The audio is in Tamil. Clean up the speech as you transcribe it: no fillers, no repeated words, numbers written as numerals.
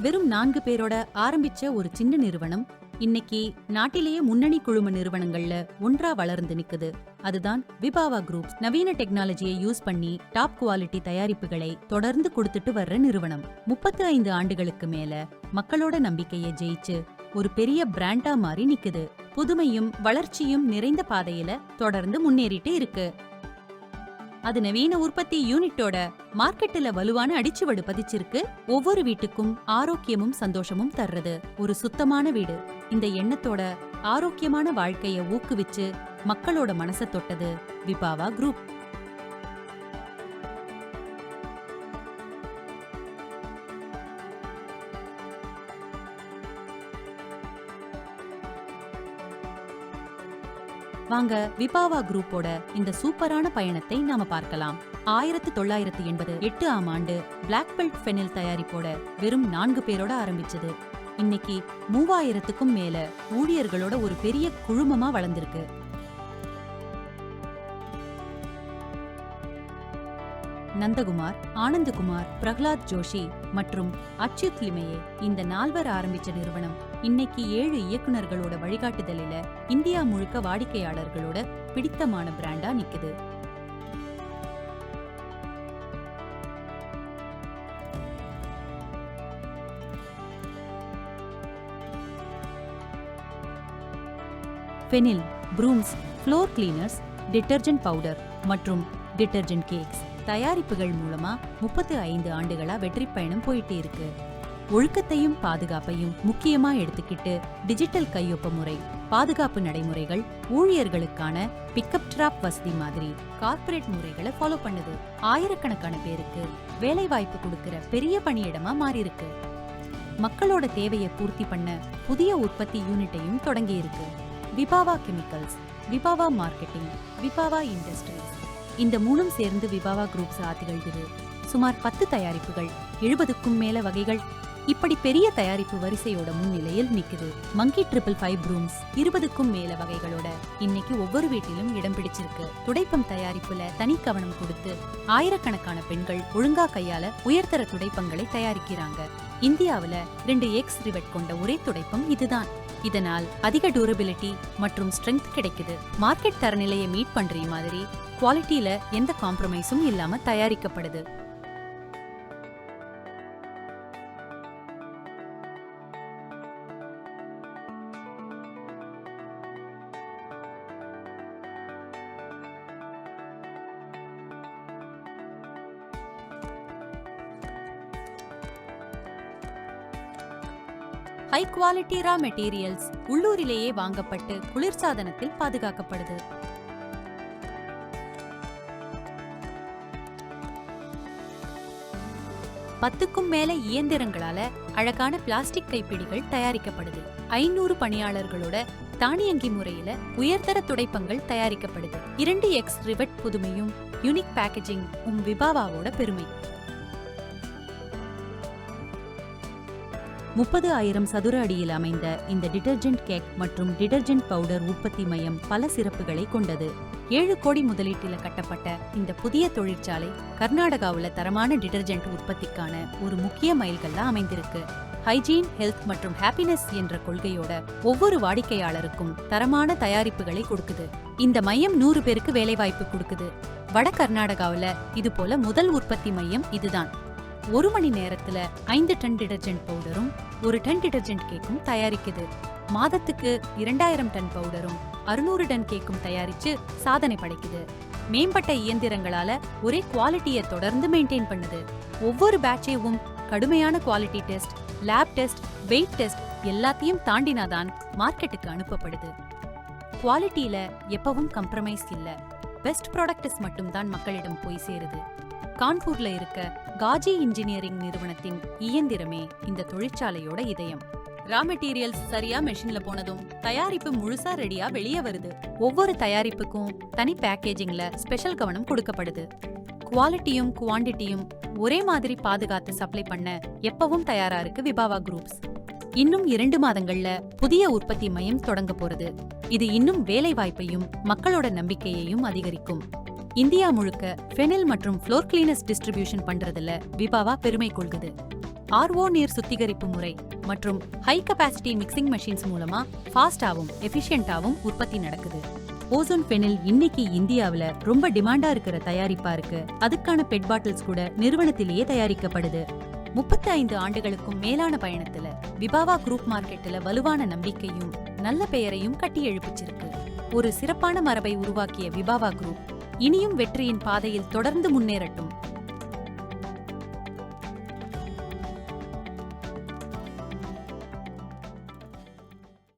வெறும் 4 பேரோட ஆரம்பிச்ச ஒரு சின்ன நிறுவனம் இன்னைக்கு நாட்டிலேயே முன்னணி குழும நிறுவனங்கள்ல ஒன்றா வளர்ந்து நிக்குது. அதுதான் விபாவா குரூப்ஸ். நவீன டெக்னாலஜியை யூஸ் பண்ணி டாப் குவாலிட்டி தயாரிப்புகளை தொடர்ந்து கொடுத்துட்டு வர்ற நிறுவனம். 35 ஆண்டுகளுக்கு மேல மக்களோட நம்பிக்கையை ஜெயிச்சு ஒரு பெரிய பிராண்டா மாறி நிக்குது. புதுமையும் வளர்ச்சியும் நிறைந்த பாதையில தொடர்ந்து முன்னேறிட்டு இருக்கு. அது நவீன உற்பத்தி யூனிட்டோட மார்க்கெட்டுல வலுவான அடிச்சுவடு பதிச்சிருக்கு. ஒவ்வொரு வீட்டுக்கும் ஆரோக்கியமும் சந்தோஷமும் தர்றது ஒரு சுத்தமான வீடு. இந்த எண்ணத்தோட ஆரோக்கியமான வாழ்க்கைய ஊக்குவிச்சு மக்களோட மனசை தொட்டது விபாவா குரூப். வாங்க விபாவா குரூப்போட இந்த சூப்பரான பயணத்தை நாம பார்க்கலாம். 1988 ஆம் ஆண்டு பிளாக் பெல்ட் ஃபெனில் தயாரிப்போட வெறும் 4 பேரோட ஆரம்பிச்சது. இன்னைக்கு 3000க்கும் மேல ஊழியர்களோட ஒரு பெரிய குழுமமா வளர்ந்திருக்கு. நந்தகுமார், ஆனந்தகுமார், பிரகலாத் ஜோஷி மற்றும் அச்சுத் லிமையே இந்த 4 ஆரம்பிச்ச நிறுவனம் இன்னைக்கு 7 இயக்குநர்களோட வழிகாட்டுதலில இந்தியா முழுக்க வாடிக்கையாளர்களோட பிடித்தமான பிராண்டா நிக்குது. Phenyl, brooms, floor cleaners, detergent powder மற்றும் டிட்டர்ஜென்ட் கேக்ஸ் தயாரிப்புகள் மூலமா 35 ஆண்டுகளா வெற்றி பயணம் போயிட்டே இருக்கு. ஒழுக்கத்தையும் பாதுகாப்பையும் முக்கியமா எடுத்துக்கிட்டு டிஜிட்டல் கையொப்ப முறை, பாதுகாப்பு நடைமுறைகள், ஊழியர்களுக்கான பிக்கப் டிராப் வசதி மாதிரி கார்ப்பரேட் முறைகளை ஃபாலோ பண்ணுது. ஆயிரக்கணக்கான பேருக்கு வேலை வாய்ப்பு கொடுக்கிற பெரிய பணியிடமா மாறி இருக்கு. மக்களோட தேவையை பூர்த்தி பண்ண புதிய உற்பத்தி யூனிட்டையும் தொடங்கி இருக்கு. விபாவா கெமிக்கல்ஸ், விபாவா மார்க்கெட்டிங், விபாவா இண்டஸ்ட்ரீஸ் இந்த 3ம் சேர்ந்து விபாவா குரூப்ஸ் திகழ்கிறது. சுமார் 10 தயாரிப்புகள், 70க்கும் மேல வகைகள், இப்படி பெரிய தயாரிப்பு வரிசையோட முன்னிலையில் நிக்குது. மங்கி 555 ப்ரூம்ஸ் 20க்கும் மேல வகைகளோட இன்னைக்கு ஒவ்வொரு வீட்டிலும் இடம் பிடிச்சிருக்கு. துடைப்பம் தயாரிப்புல தனி கவனம் கொடுத்து ஆயிரக்கணக்கான பெண்கள் ஒழுங்கா கையால உயர்தர துடைப்பங்களை தயாரிக்கிறாங்க. இந்தியாவுல 2 எக்ஸ் ரிவெட் கொண்ட ஒரே துடைப்பம் இதுதான். இதனால் அதிக டூரபிலிட்டி மற்றும் ஸ்ட்ரென்த் கிடைக்குது. மார்க்கெட் தரநிலையை மீட் பண்ற மாதிரி குவாலிட்டியில எந்த காம்ப்ரமைஸும் இல்லாம தயாரிக்கப்படுது. ஹை குவாலிட்டி ரா மெட்டீரியல்ஸ் உள்ளூரிலேயே வாங்கப்பட்டு குளிர்சாதனத்தில் பாதுகாக்கப்படுது. பத்துக்கும் மேல இயந்திரங்களால அழகான பிளாஸ்டிக் கைப்பிடிகள் தயாரிக்கப்படுது. 500 பணியாளர்களோட தானியங்கி முறையில உயர்தர துடைப்பங்கள் தயாரிக்கப்படுது. 2 எக்ஸ் ரிவெட் புதுமையும் யூனிக் பேக்கேஜிங் விபாவாவோட பெருமை. 30,000 சதுர அடியில் அமைந்த இந்த டிட்டர்ஜென்ட் கேக் மற்றும் டிட்டர்ஜென்ட் பவுடர் உற்பத்தி மையம் பல சிறப்புகளை கொண்டது. 7 கோடி முதலீட்டில கட்டப்பட்ட இந்த புதிய தொழிற்சாலை கர்நாடகாவுல தரமான டிட்டர்ஜென்ட் உற்பத்திக்கான ஒரு முக்கிய மைல்கல்லா அமைந்திருக்கு. ஹைஜீன், ஹெல்த் மற்றும் ஹாப்பினஸ் என்ற கொள்கையோட ஒவ்வொரு வாடிக்கையாளருக்கும் தரமான தயாரிப்புகளை கொடுக்குது. இந்த மையம் 100 பேருக்கு வேலைவாய்ப்பு கொடுக்குது. வட கர்நாடகாவுல இது போல முதல் உற்பத்தி மையம் இதுதான். 1 மணி நேரத்துல 5 டன் டிட்டர்ஜென்ட் பவுடரும் 1 டன் டிட்டர்ஜென்ட் கேக்கும் தயாரிக்குது. மாதத்துக்கு 2000 டன் பவுடரும் 600 டன் கேக்கும் தயாரிச்சு சாதனை படைக்குது. மேம்பட்ட இயந்திரங்களால ஒரே குவாலிட்டியை தொடர்ந்து மெயின்டைன் பண்ணுது. ஒவ்வொரு பேட்சையும் கடுமையான quality test, lab test, weight test எல்லாத்தையும் தாண்டினாதான் மார்க்கெட்டுக்கு அனுப்பப்படுது. குவாலிட்டியில எப்பவும் கம்ப்ரமைஸ் இல்ல. பெஸ்ட் ப்ராடக்ட்ஸ் மட்டும்தான் மக்களிடம் போய் சேருது. கான்பூர்ல இருக்க காஜி இன்ஜினியரிங் நிறுவனத்தின் இயந்திரமே இந்த தொழிற்சாலையோட இதயம். ரா மெட்டீரியல்ஸ் சரியா மெஷின்ல போனதும் தயாரிப்பு முழுசா ரெடியா வெளியே வருது. ஒவ்வொரு தயாரிப்புக்கும் தனி பேக்கேஜிங்ல ஸ்பெஷல் கவனம் கொடுக்கப்படுது. குவாலிட்டியும் குவாண்டிட்டியும் ஒரே மாதிரி பாதுகாத்து சப்ளை பண்ண எப்பவும் தயாரா இருக்கு விபாவா குரூப்ஸ். இன்னும் 2 மாதங்கள்ல புதிய உற்பத்தி மையம் தொடங்க போறது. இது இன்னும் வேலை வாய்ப்பையும் மக்களோட நம்பிக்கையையும் அதிகரிக்கும். இந்தியா முழுக்க ஃபெனில் மற்றும் ஃப்ளோர் கிளீனர்ஸ் டிஸ்ட்ரிபியூஷன் பண்றதுல விபாவா பெருமை கொள்குது. RO நீர் சுத்திகரிப்பு முறை மற்றும் ஹை கெபாசிட்டி மிக்சிங் மெஷின்ஸ் மூலமா ஃபாஸ்டாவும் எஃபிஷியன்டாவும் உற்பத்தி நடக்குது. ஓசோன் பெனில் இன்னைக்கு இந்தியாவுல ரொம்ப டிமாண்டா இருக்கிற தயாரிப்பா இருக்கு. அதுக்கான பெட் பாட்டில்ஸ் கூட நிறுவனத்திலேயே தயாரிக்கப்படுது. 35 ஆண்டுகளுக்கும் மேலான பயணத்துல விபாவா குரூப் மார்க்கெட்ல வலுவான நம்பிக்கையும் நல்ல பெயரையும் கட்டி எழுப்பிச்சிருக்கு. ஒரு சிறப்பான மரபை உருவாக்கிய விபாவா குரூப் இனியும் வெற்றியின் பாதையில் தொடர்ந்து முன்னேறட்டும்.